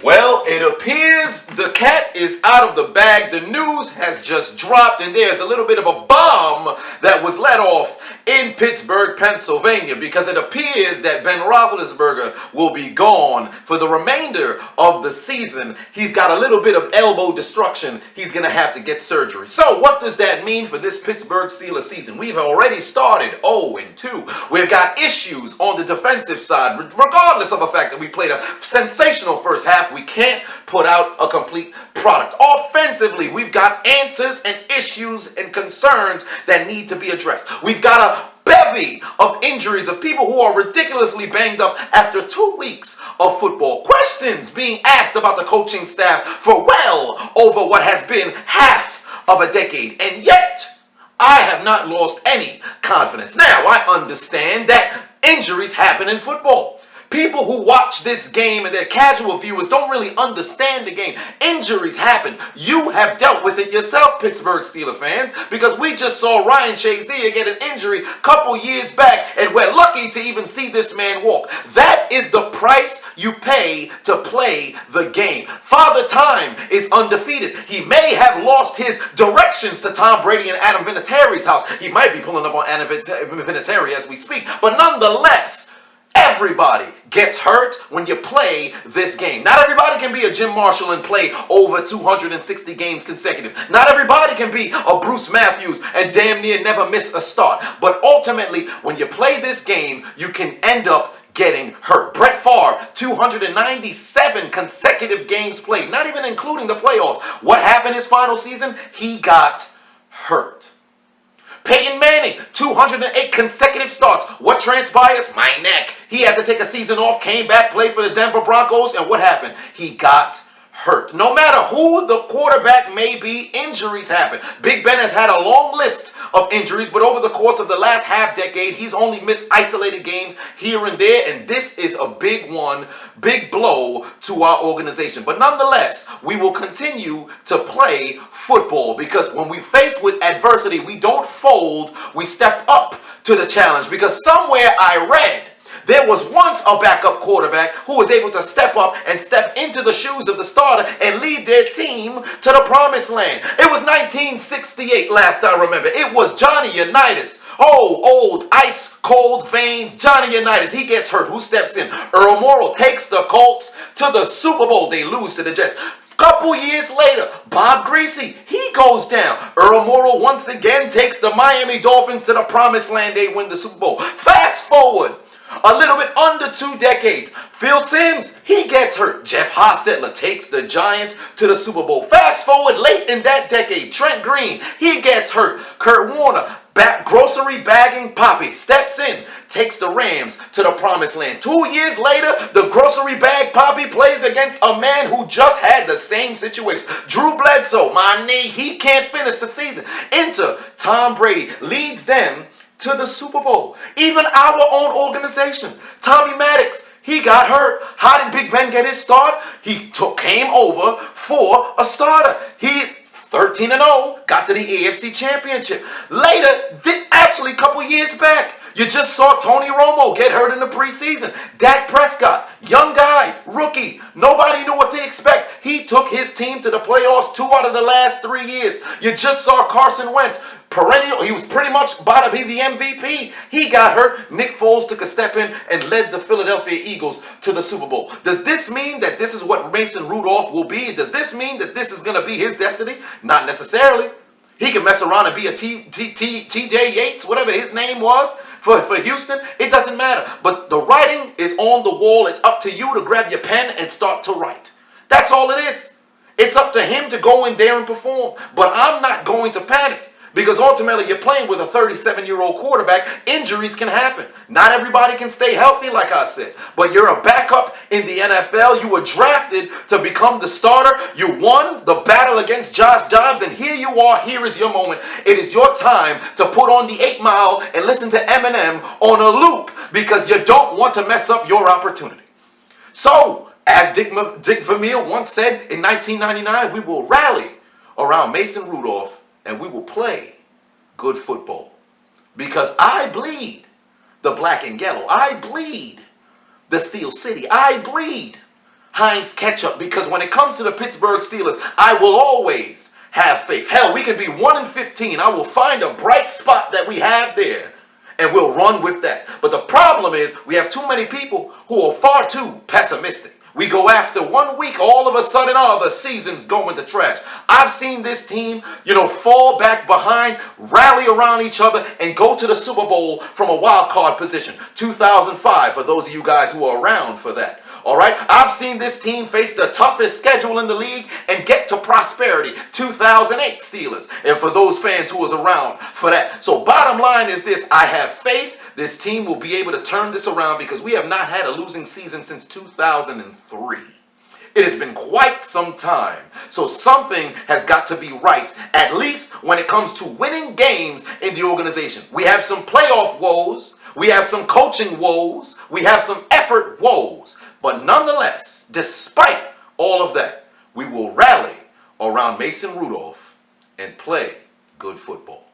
Well, it appears the cat is out of the bag. The news has just dropped, and there's a little bit of a bomb that was let off in Pittsburgh, Pennsylvania, because it appears that Ben Roethlisberger will be gone for the remainder of the season. He's got a little bit of elbow destruction. He's going to have to get surgery. So what does that mean for this Pittsburgh Steelers season? We've already started 0-2. We've got issues on the defensive side, regardless of the fact that we played a sensational first half. We can't put out a complete product. Offensively, we've got answers and issues and concerns that need to be addressed. We've got a bevy of injuries of people who are ridiculously banged up after 2 weeks of football. Questions being asked about the coaching staff for well over what has been half of a decade. And yet, I have not lost any confidence. Now, I understand that injuries happen in football. People who watch this game and their casual viewers don't really understand the game. Injuries happen. You have dealt with it yourself, Pittsburgh Steelers fans, because we just saw Ryan Shazier get an injury a couple years back, and we're lucky to even see this man walk. That is the price you pay to play the game. Father Time is undefeated. He may have lost his directions to Tom Brady and Adam Vinatieri's house. He might be pulling up on Adam Vinatieri as we speak, but nonetheless, everybody gets hurt when you play this game. Not everybody can be a Jim Marshall and play over 260 games consecutive. Not everybody can be a Bruce Matthews and damn near never miss a start. But ultimately, when you play this game, you can end up getting hurt. Brett Favre, 297 consecutive games played, not even including the playoffs. What happened his final season? He got hurt. Peyton Manning, 208 consecutive starts. What transpires? My neck. He had to take a season off, came back, played for the Denver Broncos, and what happened? He got hurt. No matter who the quarterback may be, injuries happen. Big Ben has had a long list of injuries, but over the course of the last half decade, he's only missed isolated games here and there, and this is a big one, big blow to our organization. But nonetheless, we will continue to play football, because when we face with adversity, we don't fold, we step up to the challenge. Because somewhere I read there was once a backup quarterback who was able to step up and step into the shoes of the starter and lead their team to the promised land. It was 1968, last I remember. It was Johnny Unitas. Oh, old ice-cold veins, Johnny Unitas. He gets hurt. Who steps in? Earl Morrall takes the Colts to the Super Bowl. They lose to the Jets. Couple years later, Bob Greasy, he goes down. Earl Morrall once again takes the Miami Dolphins to the promised land. They win the Super Bowl. Fast forward a little bit under 2 decades. Phil Simms, he gets hurt. Jeff Hostetler takes the Giants to the Super Bowl. Fast forward late in that decade. Trent Green, he gets hurt. Kurt Warner, grocery bagging Poppy, steps in, takes the Rams to the promised land. 2 years later, the grocery bag Poppy plays against a man who just had the same situation. Drew Bledsoe, my knee, he can't finish the season. Enter Tom Brady, leads them to the Super Bowl. Even our own organization, Tommy Maddox, he got hurt. How did Big Ben get his start? He came over for a starter. He 13-0, got to the AFC Championship. Later, actually a couple years back, you just saw Tony Romo get hurt in the preseason. Dak Prescott, young guy, rookie. Nobody knew what to expect. He took his team to the playoffs 2 out of the last 3 years. You just saw Carson Wentz, perennial. He was pretty much about to be the MVP. He got hurt. Nick Foles took a step in and led the Philadelphia Eagles to the Super Bowl. Does this mean that this is what Mason Rudolph will be? Does this mean that this is going to be his destiny? Not necessarily. He can mess around and be a TJ Yates, whatever his name was, for Houston. It doesn't matter. But the writing is on the wall. It's up to you to grab your pen and start to write. That's all it is. It's up to him to go in there and perform. But I'm not going to panic. Because ultimately, you're playing with a 37-year-old quarterback. Injuries can happen. Not everybody can stay healthy, like I said. But you're a backup in the NFL. You were drafted to become the starter. You won the battle against Josh Dobbs. And here you are. Here is your moment. It is your time to put on the 8 Mile and listen to Eminem on a loop. Because you don't want to mess up your opportunity. So, as Dick Vermeil once said in 1999, we will rally around Mason Rudolph. And we will play good football. Because I bleed the black and yellow. I bleed the Steel City. I bleed Heinz ketchup, because when it comes to the Pittsburgh Steelers, I will always have faith. Hell, we could be 1-15. I will find a bright spot that we have there, and we'll run with that. But the problem is we have too many people who are far too pessimistic. We go after 1 week, all of a sudden, oh, the season's going to trash. I've seen this team, fall back behind, rally around each other, and go to the Super Bowl from a wild card position. 2005, for those of you guys who are around for that. All right, I've seen this team face the toughest schedule in the league and get to prosperity. 2008 Steelers, and for those fans who was around for that. So bottom line is this: I have faith this team will be able to turn this around, because we have not had a losing season since 2003. It has been quite some time. So something has got to be right, at least when it comes to winning games in the organization. We have some playoff woes. We have some coaching woes. We have some effort woes. But nonetheless, despite all of that, we will rally around Mason Rudolph and play good football.